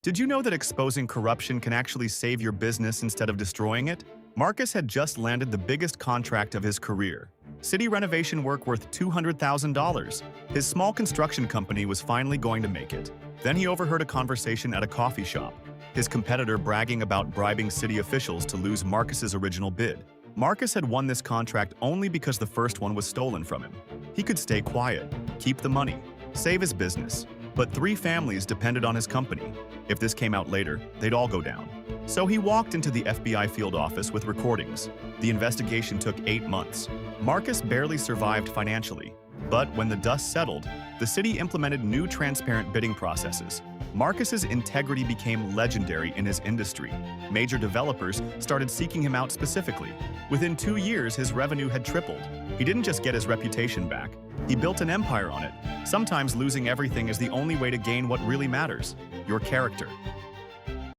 Did you know that exposing corruption can actually save your business instead of destroying it? Marcus had just landed the biggest contract of his career. City renovation work worth $200,000. His small construction company was finally going to make it. Then he overheard a conversation at a coffee shop. His competitor bragging about bribing city officials to lose Marcus's original bid. Marcus had won this contract only because the first one was stolen from him. He could stay quiet, keep the money, save his business. But 3 families depended on his company. If this came out later, they'd all go down. So he walked into the FBI field office with recordings. The investigation took 8 months. Marcus barely survived financially. But when the dust settled, the city implemented new transparent bidding processes. Marcus's integrity became legendary in his industry. Major developers started seeking him out specifically. Within 2 years, his revenue had tripled. He didn't just get his reputation back. He built an empire on it. Sometimes losing everything is the only way to gain what really matters: your character.